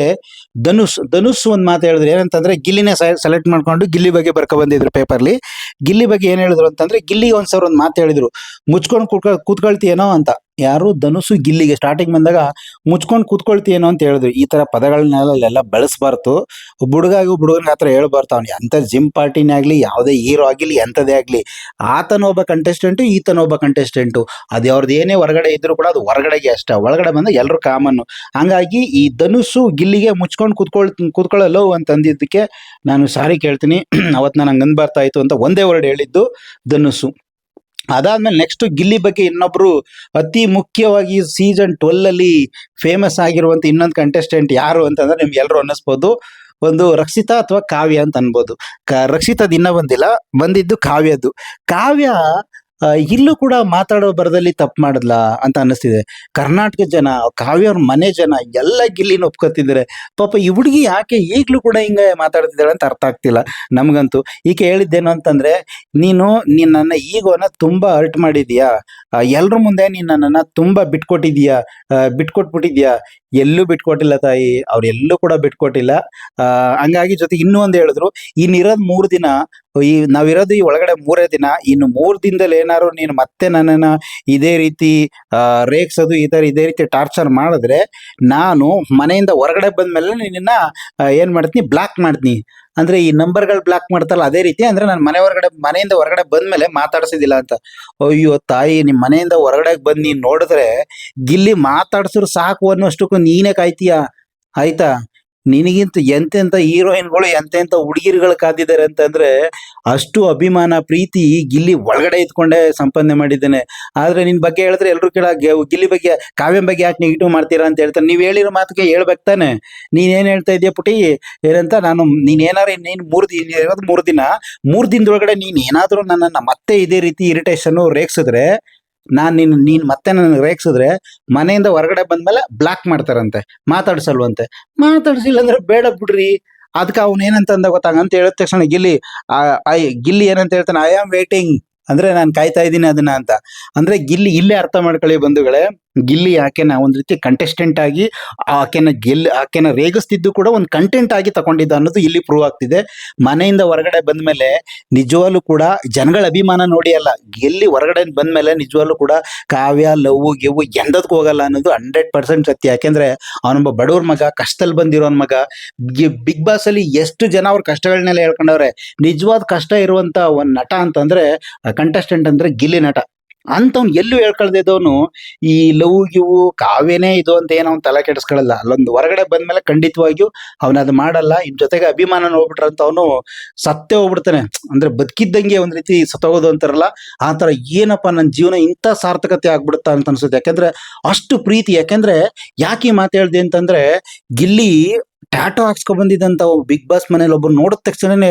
ಧನುಷ್ ಒಂದ್ ಮಾತು ಹೇಳಿದ್ರು, ಏನಂತಂದ್ರೆ ಗಿಲ್ಲಿನೇ ಸೆಲೆಕ್ಟ್ ಮಾಡ್ಕೊಂಡು ಗಿಲ್ಲಿ ಬಗ್ಗೆ ಬರ್ಕೊ ಬಂದಿದ್ರು ಪೇಪರ್ಲಿ. ಗಿಲ್ಲಿ ಬಗ್ಗೆ ಏನ್ ಹೇಳಿದ್ರು ಅಂತಂದ್ರೆ, ಗಿಲ್ಲಿ ಒಂದ್ಸಲ ಒಂದ್ ಮಾತು ಹೇಳಿದ್ರು, ಮುಚ್ಕೊಂಡು ಕೂತ್ಕೊಳ್ತೀಯೇನೋ ಅಂತ. ಯಾರು? ಧನುಷು ಗಿಲ್ಲಿಗೆ ಸ್ಟಾರ್ಟಿಂಗ್ ಬಂದಾಗ ಮುಚ್ಕೊಂಡು ಕೂತ್ಕೊಳ್ತೀಯೇನೋ ಅಂತ ಹೇಳಿದ್ರು. ಈ ತರ ಪದಗಳನ್ನೆಲ್ಲ ಬಳಸಬಾರ್ದು, ಹುಡುಗನ ಹತ್ರ ಹೇಳ್ಬಾರ್ದು. ಅವ್ನು ಎಂತ ಜಿಮ್ ಪಾರ್ಟಿನೇ ಆಗ್ಲಿ, ಯಾವುದೇ ಹೀರೋ ಆಗಿರ್ಲಿ, ಎಂತದೇ ಆಗ್ಲಿ, ಆತನೊಬ್ಬ ಕಂಟೆಸ್ಟೆಂಟು, ಈತನೊಬ್ಬ ಕಂಟೆಸ್ಟೆಂಟು. ಅದು ಅವ್ರದ್ದು ಏನೇ ಹೊರಗಡೆ ಇದ್ರು ಕೂಡ ಅದು ಹೊರಗಡೆಗೆ ಅಷ್ಟ, ಒಳಗಡೆ ಬಂದ ಎಲ್ಲರೂ ಕಾಮನ್. ಹಂಗಾಗಿ ಈ ಧನುಷು ಗಿಲ್ಲಿಗೆ ಮುಚ್ಕೊಂಡು ಕೂತ್ಕೊಳ್ಳಲು ಅಂತ ಅಂದಿದ್ದಕ್ಕೆ ನಾನು ಸಾರಿ ಕೇಳ್ತೀನಿ. ಅವತ್ತು ನಾನು ಹಂಗ್ ಬರ್ತಾ ಇತ್ತು ಅಂತ ಒಂದೇ ವರ್ಡ್ ಹೇಳಿದ್ದು ಧನುಷು. ಅದಾದ್ಮೇಲೆ ನೆಕ್ಸ್ಟ್ ಗಿಲ್ಲಿ ಬಗ್ಗೆ ಇನ್ನೊಬ್ರು ಅತಿ ಮುಖ್ಯವಾಗಿ ಸೀಸನ್ 12 ಅಲ್ಲಿ ಫೇಮಸ್ ಆಗಿರುವಂತ ಇನ್ನೊಂದು ಕಂಟೆಸ್ಟೆಂಟ್ ಯಾರು ಅಂತಂದ್ರೆ ನಿಮ್ಗೆ ಎಲ್ಲರೂ ಅನ್ನಿಸ್ಬೋದು, ಒಂದು ರಕ್ಷಿತಾ ಅಥವಾ ಕಾವ್ಯ ಅಂತ ಅನ್ಬೋದು. ರಕ್ಷಿತಾದ್ ಇನ್ನ ಬಂದಿದ್ದು ಕಾವ್ಯದ್ದು. ಕಾವ್ಯ ಇಲ್ಲೂ ಕೂಡ ಮಾತಾಡೋ ಬರದಲ್ಲಿ ತಪ್ಪು ಮಾಡಿದ್ಲಾ ಅಂತ ಅನ್ನಿಸ್ತಿದೆ. ಕರ್ನಾಟಕ ಜನ, ಕಾವ್ಯ ಅವ್ರ ಮನೆ ಜನ ಎಲ್ಲ ಗಿಲ್ಲಿನ ಒಪ್ಕೊತಿದ್ದಾರೆ. ಪಾಪ ಈ ಹುಡುಗಿ ಯಾಕೆ ಈಗ್ಲೂ ಕೂಡ ಹಿಂಗೆ ಮಾತಾಡ್ತಿದ್ದಾಳೆ ಅಂತ ಅರ್ಥ ಆಗ್ತಿಲ್ಲ ನಮ್ಗಂತೂ. ಈಕೆ ಹೇಳಿದ್ದೇನು ಅಂತಂದ್ರೆ, ನೀನು ನನ್ನ ಈಗೋನ ತುಂಬಾ ಹರ್ಟ್ ಮಾಡಿದ್ಯಾ, ಎಲ್ರ ಮುಂದೆ ನೀನ್ ನನ್ನನ್ನ ತುಂಬಾ ಬಿಟ್ಕೊಟ್ಬಿಟ್ಟಿದ್ಯಾ. ಎಲ್ಲೂ ಬಿಟ್ಕೊಟ್ಟಿಲ್ಲ ತಾಯಿ, ಅವ್ರು ಎಲ್ಲೂ ಕೂಡ ಬಿಟ್ಕೊಟ್ಟಿಲ್ಲ. ಹಂಗಾಗಿ ಜೊತೆಗೆ ಇನ್ನೂ ಒಂದು ಹೇಳಿದ್ರು, ಇನ್ನಿರೋದ್ 3 ದಿನ, ನಾವಿರೋದು ಈ ಒಳಗಡೆ 3 ದಿನ, ಇನ್ನು 3 ದಿನದಲ್ಲಿ ಏನಾದ್ರು ನೀನು ಮತ್ತೆ ನನ್ನನ್ನ ಇದೇ ರೀತಿ ರೇಗ್ಸೋದು, ಇದೇ ರೀತಿ ಟಾರ್ಚರ್ ಮಾಡಿದ್ರೆ, ನಾನು ಮನೆಯಿಂದ ಹೊರಗಡೆ ಬಂದ್ಮೇಲೆ ನಿನ್ನ ಏನ್ ಮಾಡ್ತೀನಿ, ಬ್ಲಾಕ್ ಮಾಡ್ತೀನಿ. ಅಂದ್ರೆ ಈ ನಂಬರ್ಗಳು ಬ್ಲಾಕ್ ಮಾಡ್ತಾರಲ್ಲ ಅದೇ ರೀತಿ, ಅಂದ್ರೆ ನಾನು ಮನೆಯಿಂದ ಹೊರಗಡೆ ಬಂದ್ಮೇಲೆ ಮಾತಾಡ್ಸಿದಿಲ್ಲ ಅಂತ. ಅಯ್ಯೋ ತಾಯಿ, ನಿಮ್ ಮನೆಯಿಂದ ಹೊರಗಡೆ ಬಂದ್ ನೀನ್ ನೋಡಿದ್ರೆ ಗಿಲ್ಲಿ ಮಾತಾಡ್ಸಿದ್ರು ಸಾಕು ಅನ್ನೋಷ್ಟಕ್ಕೂ ನೀನೇ ಕಾಯ್ತೀಯ, ಆಯ್ತಾ? ನಿನಗಿಂತ ಎಂತೆಂತ ಹೀರೋಯಿನ್ಗಳು, ಎಂತೆಂತ ಹುಡುಗಿರುಗಳು ಕಾದಿದ್ದಾರೆ ಅಂತಂದ್ರೆ, ಅಷ್ಟು ಅಭಿಮಾನ ಪ್ರೀತಿ ಗಿಲ್ಲಿ ಒಳಗಡೆ ಇದ್ಕೊಂಡೇ ಸಂಪಾದನೆ ಮಾಡಿದ್ದೇನೆ. ಆದ್ರೆ ನಿನ್ ಬಗ್ಗೆ ಹೇಳಿದ್ರೆ ಎಲ್ರು ಗಿಲ್ಲಿ ಬಗ್ಗೆ, ಕಾವ್ಯಂ ಬಗ್ಗೆ ಯಾಕೆ ನೆಗೆಟಿವ್ ಮಾಡ್ತೀರಾ ಅಂತ ಹೇಳ್ತಾರೆ. ನೀವ್ ಹೇಳಿರೋ ಮಾತಿಗೆ ಹೇಳ್ಬೇಕು ತಾನೆ. ನೀನ್ ಹೇಳ್ತಾ ಇದೀಯ ಪುಟಿ ಏನಂತ, ನೀನ್ ಏನಾರು ಇನ್ನೇನು 3 ದಿನ, 3 ದಿನದೊಳಗಡೆ ನೀನ್ ಏನಾದ್ರೂ ನನ್ನನ್ನ ಮತ್ತೆ ಇದೇ ರೀತಿ ಇರಿಟೇಷನ್ ರೇಗ್ಸಿದ್ರೆ, ನೀನ್ ಮತ್ತೆ ನನ್ನ ರೇಗ್ಸಿದ್ರೆ ಮನೆಯಿಂದ ಹೊರಗಡೆ ಬಂದ್ಮೇಲೆ ಬ್ಲಾಕ್ ಮಾಡ್ತಾರಂತೆ, ಮಾತಾಡ್ಸಲ್ವಂತೆ. ಮಾತಾಡ್ಸಿಲ್ಲ ಅಂದ್ರೆ ಬೇಡ ಬಿಡ್ರಿ. ಅದಕ್ಕೆ ಅವ್ನು ಏನಂತ ಅಂದ ಗೊತ್ತಾಗಂತ ಹೇಳಿದ ತಕ್ಷಣ ಗಿಲ್ಲಿ ಏನಂತ ಹೇಳ್ತಾನೆ, ಐ ಆಮ್ ವೇಟಿಂಗ್, ಅಂದ್ರೆ ನಾನು ಕಾಯ್ತಾ ಇದ್ದೀನಿ ಅದನ್ನ ಅಂತ. ಅಂದ್ರೆ ಗಿಲ್ಲಿ ಇಲ್ಲೇ ಅರ್ಥ ಮಾಡ್ಕೊಳ್ಳಿ ಬಂಧುಗಳೇ, ಗಿಲ್ಲಿ ಆಕೆನ ಒಂದ್ ರೀತಿ ಕಂಟೆಸ್ಟೆಂಟ್ ಆಗಿ ಆಕೆನ ರೇಗಿಸ್ತಿದ್ದು ಕೂಡ ಒಂದು ಕಂಟೆಂಟ್ ಆಗಿ ತಗೊಂಡಿದ್ದ ಅನ್ನೋದು ಇಲ್ಲಿ ಪ್ರೂವ್ ಆಗ್ತಿದೆ. ಮನೆಯಿಂದ ಹೊರಗಡೆ ಬಂದ್ಮೇಲೆ ನಿಜವಾಗ್ಲೂ ಕೂಡ ಜನಗಳ ಅಭಿಮಾನ ನೋಡಿ ಅಲ್ಲ, ಗಿಲ್ಲಿ ಹೊರಗಡೆ ಬಂದ್ಮೇಲೆ ನಿಜವಾಗ್ಲೂ ಕೂಡ ಕಾವ್ಯ ಲವ್ ಗಿವ್ ಎಂದದಕ್ಕೂ ಹೋಗಲ್ಲ ಅನ್ನೋದು 100% ಸತ್ಯ. ಯಾಕೆಂದ್ರೆ ಅವನೊಬ್ಬ ಬಡವ್ರ ಮಗ, ಕಷ್ಟದಲ್ಲಿ ಬಂದಿರೋನ್ ಮಗ. ಬಿಗ್ ಬಾಸ್ ಅಲ್ಲಿ ಎಷ್ಟು ಜನ ಅವ್ರ ಕಷ್ಟಗಳನ್ನೆಲ್ಲ ಹೇಳ್ಕೊಂಡವ್ರೆ. ನಿಜವಾದ ಕಷ್ಟ ಇರುವಂತ ಒಂದ್ ನಟ ಅಂತಂದ್ರೆ, ಕಂಟೆಸ್ಟೆಂಟ್ ಅಂದ್ರೆ ಗಿಲ್ಲಿ ನಟ. ಅಂತವ್ನು ಎಲ್ಲೂ ಹೇಳ್ಕೊಳ್ದಿದ್ದವನು ಈ ಲವ್ ಗಿವು ಕಾವ್ಯನೇ ಇದು ಅಂತ ಏನೋ ಅವ್ನು ತಲೆ ಕೆಡಿಸ್ಕೊಳ್ಳಲ್ಲ. ಅಲ್ಲೊಂದು ಹೊರಗಡೆ ಬಂದ್ಮೇಲೆ ಖಂಡಿತವಾಗಿಯೂ ಅದು ಮಾಡಲ್ಲ. ಇನ್ ಜೊತೆಗೆ ಅಭಿಮಾನ ನೋಡ್ಬಿಟ್ರಂತ ಅವನು ಸತ್ತೇ ಹೋಗ್ಬಿಡ್ತಾನೆ. ಅಂದ್ರೆ ಬದುಕಿದ್ದಂಗೆ ಒಂದ್ ರೀತಿ ಸತ್ತೋಗೋದು ಅಂತಾರಲ್ಲ, ಆ ತರ ಏನಪ್ಪ ನನ್ನ ಜೀವನ ಇಂಥ ಸಾರ್ಥಕತೆ ಆಗ್ಬಿಡುತ್ತಾ ಅಂತ ಅನ್ಸುತ್ತೆ. ಯಾಕೆಂದ್ರೆ ಅಷ್ಟು ಪ್ರೀತಿ. ಯಾಕೆಂದ್ರೆ ಯಾಕೆ ಈ ಮಾತು ಹೇಳ್ದೆ ಅಂತಂದ್ರೆ, ಗಿಲ್ಲಿ ಟ್ಯಾಟೋ ಹಾಕ್ಸ್ಕೊ ಬಂದಿದ್ದಂತ ಬಿಗ್ ಬಾಸ್ ಮನೇಲಿ ಒಬ್ಬರು ನೋಡಿದ ತಕ್ಷಣನೇ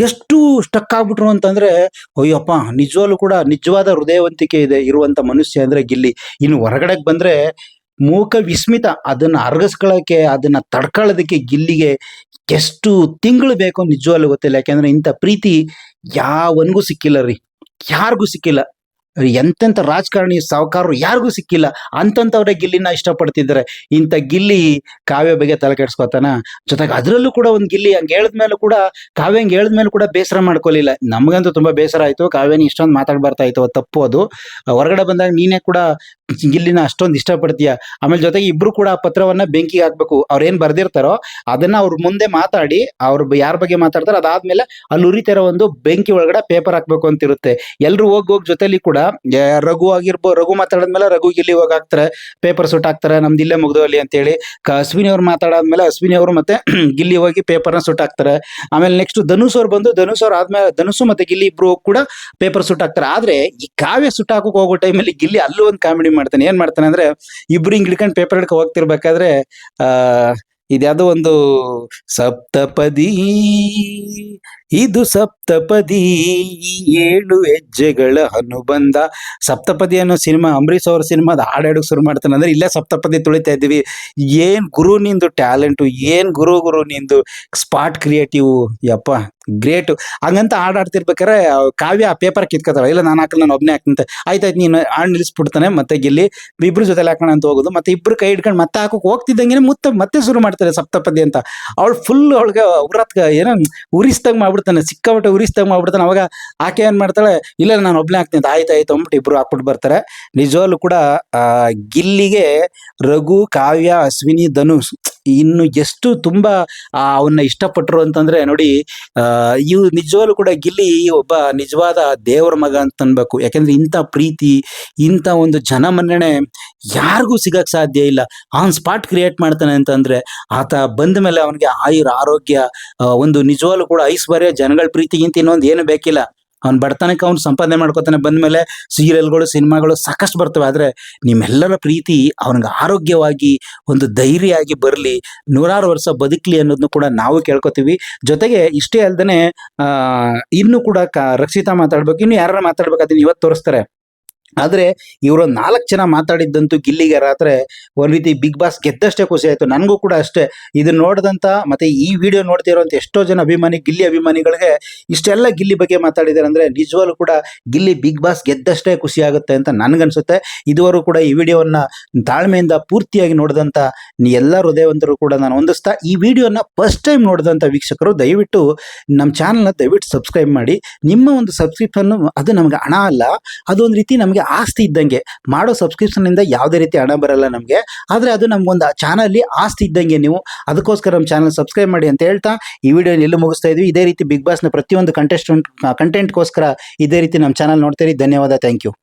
ಎಷ್ಟು ಸ್ಟಕ್ ಆಗ್ಬಿಟ್ರು ಅಂತಂದ್ರೆ, ಅಯ್ಯಪ್ಪ, ನಿಜವಾಗ್ಲೂ ಕೂಡ ನಿಜವಾದ ಹೃದಯವಂತಿಕೆ ಇರುವಂತ ಮನುಷ್ಯ ಅಂದ್ರೆ ಗಿಲ್ಲಿ. ಇನ್ನು ಹೊರಗಡೆಗೆ ಬಂದ್ರೆ ಮೂಕ ವಿಸ್ಮಿತ. ಅದನ್ನ ಅರ್ಗಿಸ್ಕೊಳ್ಳೋಕೆ, ಅದನ್ನ ತಡ್ಕೊಳ್ಳೋದಕ್ಕೆ ಗಿಲ್ಲಿಗೆ ಎಷ್ಟು ತಿಂಗಳು ಬೇಕು ನಿಜವಾಗ್ಲೂ ಗೊತ್ತಿಲ್ಲ. ಯಾಕೆಂದ್ರೆ ಇಂಥ ಪ್ರೀತಿ ಯಾವನ್ಗೂ ಸಿಕ್ಕಿಲ್ಲ ರೀ, ಯಾರಿಗೂ ಸಿಕ್ಕಿಲ್ಲ. ಎಂತೆಂಥ ರಾಜಕಾರಣಿ, ಸಾಹುಕಾರರು ಯಾರಿಗೂ ಸಿಕ್ಕಿಲ್ಲ. ಅಂತಂತವ್ರೆ ಗಿಲ್ಲಿನ ಇಷ್ಟಪಡ್ತಿದ್ದಾರೆ. ಇಂಥ ಗಿಲ್ಲಿ ಕಾವ್ಯ ಬಗ್ಗೆ ತಲೆ ಕೆಡ್ಸ್ಕೊತಾನ. ಜೊತೆಗೆ ಅದ್ರಲ್ಲೂ ಕೂಡ ಒಂದು ಗಿಲ್ಲಿ ಹಂಗೆ ಹೇಳಿದ್ಮೇಲೂ ಕೂಡ, ಕಾವ್ಯ ಹಂಗೆ ಹೇಳಿದ್ಮೇಲೂ ಕೂಡ ಬೇಸರ ಮಾಡ್ಕೊಲಿಲ್ಲ. ನಮ್ಗಂತೂ ತುಂಬಾ ಬೇಸರ ಆಯ್ತು. ಕಾವ್ಯನ ಇಷ್ಟೊಂದು ಮಾತಾಡ್ಬರ್ತಾ ಇತ್ತು, ತಪ್ಪು ಅದು. ಹೊರಗಡೆ ಬಂದಾಗ ನೀನೇ ಕೂಡ ಗಿಲ್ಲಿನ ಅಷ್ಟೊಂದು ಇಷ್ಟಪಡ್ತೀಯ. ಆಮೇಲೆ ಜೊತೆಗೆ ಇಬ್ರು ಕೂಡ ಆ ಪತ್ರವನ್ನ ಬೆಂಕಿಗೆ ಹಾಕ್ಬೇಕು. ಅವ್ರೇನ್ ಬರ್ದಿರ್ತಾರೋ ಅದನ್ನ ಅವ್ರ ಮುಂದೆ ಮಾತಾಡಿ, ಅವ್ರು ಯಾರ ಬಗ್ಗೆ ಮಾತಾಡ್ತಾರೋ ಅದಾದ್ಮೇಲೆ ಅಲ್ಲಿ ಉರಿತಿರೋ ಒಂದು ಬೆಂಕಿ ಒಳಗಡೆ ಪೇಪರ್ ಹಾಕ್ಬೇಕು ಅಂತ ಇರುತ್ತೆ. ಎಲ್ರು ಹೋಗಿ ಜೊತೆಲಿ ಕೂಡ ರಘು ಮಾತಾಡಿದ್ಮೇಲೆ ರಘು ಗಿಲ್ಲಿ ಹೋಗಿ ಹಾಕ್ತಾರೆ, ಪೇಪರ್ ಸುಟ್ ಹಾಕ್ತಾರೆ, ನಮ್ದು ಇಲ್ಲೇ ಮುಗ್ದೋಲಿ ಅಂತ ಹೇಳಿ. ಅಶ್ವಿನಿ ಅವ್ರು ಮಾತಾಡಾದ್ಮೇಲೆ ಅಶ್ವಿನಿ ಅವರು ಮತ್ತೆ ಗಿಲ್ಲಿ ಹೋಗಿ ಪೇಪರ್ನ ಸುಟ್ ಹಾಕ್ತಾರೆ. ಆಮೇಲೆ ನೆಕ್ಸ್ಟ್ ಧನುಷ್ ಅವ್ರು ಬಂದು, ಧನುಷ್ ಅವ್ರು ಆದ್ಮೇಲೆ ಧನುಷ್ ಮತ್ತೆ ಗಿಲ್ಲಿ ಇಬ್ರು ಕೂಡ ಪೇಪರ್ ಸುಟ್ ಹಾಕ್ತಾರೆ. ಆದ್ರೆ ಈ ಕಾವ್ಯ ಸುಟ್ ಹಾಕೋಕ್ ಹೋಗೋ ಟೈಮಲ್ಲಿ ಗಿಲ್ಲಿ ಅಲ್ಲೂ ಒಂದು ಕಾಮಿಡಿ ಮಾಡ್ತಾನೆ. ಏನ್ ಮಾಡ್ತಾನೆ ಅಂದ್ರೆ, ಇಬ್ರು ಹಿಂಗ್ ಹಿಡ್ಕೊಂಡು ಪೇಪರ್ ಹಿಡ್ಕೊ ಹೋಗ್ತಿರ್ಬೇಕಾದ್ರೆ ಇದ್ಯಾವುದೋ ಒಂದು ಸಪ್ತಪದಿ, ಇದು ಸಪ್ತಪದಿ, ಈ 7 ಹೆಜ್ಜೆಗಳ ಅನುಬಂಧ. ಸಪ್ತಪದಿ ಅನ್ನೋ ಸಿನಿಮಾ, ಅಂಬರೀಷ್ ಅವ್ರ ಸಿನಿಮಾದ ಹಾಡಾಡೋಕೆ ಶುರು ಮಾಡ್ತಾನೆ ಅಂದ್ರೆ ಇಲ್ಲೇ ಸಪ್ತಪದಿ ತುಳಿತಾ ಇದ್ದೀವಿ. ಏನ್ ಗುರು ನಿಂದು ಟ್ಯಾಲೆಂಟು, ಏನ್ ಗುರು ನಿಂದು ಸ್ಪಾಟ್ ಕ್ರಿಯೇಟಿವ್, ಯಪ್ಪ ಗ್ರೇಟ್. ಹಂಗಂತ ಹಾಡಾಡ್ತಿರ್ಬೇಕಾರೆ ಕಾವ್ಯ ಪೇಪರ್ ಕಿತ್ಕೋತಾಳೆ, ಇಲ್ಲ ನಾನು ಹಾಕಲ್ಲ, ನಾನು ಒಬ್ಬನೇ ಹಾಕ್ತಂತೆ. ಆಯ್ತಾಯ್ತು ನೀನು ಹಾಡು ನಿಲ್ಲಿಸ್ಬಿಡ್ತಾನೆ, ಮತ್ತೆ ಗಿಲ್ಲಿ ಇಬ್ರು ಜೊತೆ ಹಾಕೋಣ ಅಂತ ಹೋಗೋದು, ಮತ್ತೆ ಇಬ್ರು ಕೈ ಹಿಡ್ಕೊಂಡು ಮತ್ತೆ ಹಾಕೋಕೆ ಹೋಗ್ತಿದ್ದಂಗೆ ಮತ್ತೆ ಶುರು ಮಾಡ್ತಾರೆ ಸಪ್ತಪದಿ ಅಂತ. ಅವಳು ಫುಲ್ ಅವಳಿಗೆ ಏನೋ ಉರಿಸ್ದಾಗ ಮಾಡ್ಬಿಡ್ತಾನೆ, ಸಿಕ್ಕಾಪಟ್ಟೆ ಉರಿಸ್ದಾಗ ಮಾಡ್ಬಿಡ್ತಾನೆ. ಅವಾಗ ಆಕೆ ಏನ್ ಮಾಡ್ತಾಳೆ, ಇಲ್ಲ ನಾನು ಒಬ್ಬನೇ ಹಾಕ್ತೀನಿ ಅಂತ. ಆಯ್ತಾಯ್ತು ಅಂದ್ಬಿಟ್ಟು ಇಬ್ರು ಹಾಕ್ಬಿಟ್ಟು ಬರ್ತಾರೆ. ನಿಜವಾಗ್ಲೂ ಕೂಡ ಗಿಲ್ಲಿಗೆ ರಘು, ಕಾವ್ಯ, ಅಶ್ವಿನಿ, ಧನುಷ್ ಇನ್ನು ಎಷ್ಟು ತುಂಬಾ ಅವನ್ನ ಇಷ್ಟಪಟ್ಟರು ಅಂತಂದ್ರೆ ನೋಡಿ. ಇವು ನಿಜವಾಗ್ಲೂ ಕೂಡ ಗಿಲ್ಲಿ ಒಬ್ಬ ನಿಜವಾದ ದೇವರ ಮಗ ಅಂತ ಅನ್ಬೇಕು. ಯಾಕೆಂದ್ರೆ ಇಂಥ ಪ್ರೀತಿ, ಇಂಥ ಒಂದು ಜನಮನ್ನಣೆ ಯಾರಿಗೂ ಸಿಗಕ್ ಸಾಧ್ಯ ಇಲ್ಲ. ಅವನ್ ಸ್ಪಾಟ್ ಕ್ರಿಯೇಟ್ ಮಾಡ್ತಾನೆ ಅಂತಂದ್ರೆ ಆತ ಬಂದ ಮೇಲೆ ಅವನಿಗೆ ಆರೋಗ್ಯ, ಒಂದು ನಿಜವಾಗ್ಲೂ ಕೂಡ ಐಶ್ವರ್ಯ, ಜನಗಳ ಪ್ರೀತಿಗಿಂತ ಇನ್ನೊಂದು ಏನು ಬೇಕಿಲ್ಲ. ಅವ್ನು ಬಡತನಕ್ಕೆ ಅವ್ನು ಸಂಪಾದನೆ ಮಾಡ್ಕೋತಾನೆ. ಬಂದ್ಮೇಲೆ ಸೀರಿಯಲ್ಗಳು, ಸಿನಿಮಾಗಳು ಸಾಕಷ್ಟು ಬರ್ತವೆ. ಆದ್ರೆ ನಿಮ್ಮೆಲ್ಲರ ಪ್ರೀತಿ ಅವನಿಗೆ ಆರೋಗ್ಯವಾಗಿ, ಒಂದು ಧೈರ್ಯ ಆಗಿ ಬರಲಿ, 100 ವರ್ಷ ಬದುಕಲಿ ಅನ್ನೋದನ್ನು ಕೂಡ ನಾವು ಕೇಳ್ಕೊತೀವಿ. ಜೊತೆಗೆ ಇಷ್ಟೇ ಅಲ್ದೇನೆ ಇನ್ನು ಕೂಡ ರಕ್ಷಿತಾ ಮಾತಾಡ್ಬೇಕು, ಇನ್ನು ಯಾರು ಮಾತಾಡ್ಬೇಕು ಅದನ್ನ ಇವತ್ತು ತೋರಿಸ್ತಾರೆ. ಆದ್ರೆ ಇವರು 4 ಜನ ಮಾತಾಡಿದ್ದಂತೂ ಗಿಲ್ಲಿಗೆ ರಾತ್ರಿ ಒಂದ್ ರೀತಿ ಬಿಗ್ ಬಾಸ್ ಗೆದ್ದಷ್ಟೇ ಖುಷಿ ಆಯ್ತು. ನನಗೂ ಕೂಡ ಅಷ್ಟೇ. ಇದನ್ನ ನೋಡಿದಂತ ಮತ್ತೆ ಈ ವಿಡಿಯೋ ನೋಡ್ತಿರೋಂತ ಎಷ್ಟೋ ಜನ ಗಿಲ್ಲಿ ಅಭಿಮಾನಿಗಳಿಗೆ ಇಷ್ಟೆಲ್ಲ ಗಿಲ್ಲಿ ಬಗ್ಗೆ ಮಾತಾಡಿದ್ದಾರೆ ಅಂದ್ರೆ ನಿಜವಾಗ್ಲೂ ಕೂಡ ಗಿಲ್ಲಿ ಬಿಗ್ ಬಾಸ್ ಗೆದ್ದಷ್ಟೇ ಖುಷಿ ಆಗುತ್ತೆ ಅಂತ ನನ್ಗನ್ಸುತ್ತೆ. ಇದುವರೆಗೂ ಕೂಡ ಈ ವಿಡಿಯೋವನ್ನ ತಾಳ್ಮೆಯಿಂದ ಪೂರ್ತಿಯಾಗಿ ನೋಡಿದಂತ ಎಲ್ಲ ಹೃದಯವಂತರು ಕೂಡ ನಾನು ಹೊಂದಿಸ್ತಾ, ಈ ವಿಡಿಯೋನ ಫಸ್ಟ್ ಟೈಮ್ ನೋಡಿದಂತ ವೀಕ್ಷಕರು ದಯವಿಟ್ಟು ನಮ್ಮ ಚಾನಲ್ನ ದಯವಿಟ್ಟು ಸಬ್ಸ್ಕ್ರೈಬ್ ಮಾಡಿ. ನಿಮ್ಮ ಒಂದು ಸಬ್ಸ್ಕ್ರಿಪ್ಷನ್ ಅದು ನಮ್ಗೆ ಹಣ ಅಲ್ಲ, ಅದೊಂದು ರೀತಿ ನಮಗೆ ಆಸ್ತಿ ಇದ್ದಂಗೆ. ಮಾಡೋ ಸಬ್ಸ್ಕ್ರಿಪ್ಷನ್ ಇಂದ ಯಾವುದೇ ರೀತಿ ಹಣ ಬರಲ್ಲ ನಮಗೆ, ಆದ್ರೆ ಅದು ನಮ್ಗೊಂದು ಚಾನಲ್ ಆಸ್ತಿ ಇದ್ದಂಗೆ. ನೀವು ಅದಕ್ಕೋಸ್ಕರ ನಮ್ಮ ಚಾನಲ್ ಸಬ್ಸ್ಕ್ರೈಬ್ ಮಾಡಿ ಅಂತ ಹೇಳ್ತಾ ಈ ವಿಡಿಯೋ ಎಲ್ಲೂ ಮುಗಿಸ್ತಾ ಇದ್ವಿ. ಇದೇ ರೀತಿ ಬಿಗ್ ಬಾಸ್ನ ಪ್ರತಿಯೊಂದು ಕಂಟೆಂಟ್ಗೋಸ್ಕರ ಇದೇ ರೀತಿ ನಮ್ಮ ಚಾನಲ್ ನೋಡ್ತೀರಿ. ಧನ್ಯವಾದ, ಥ್ಯಾಂಕ್ ಯು.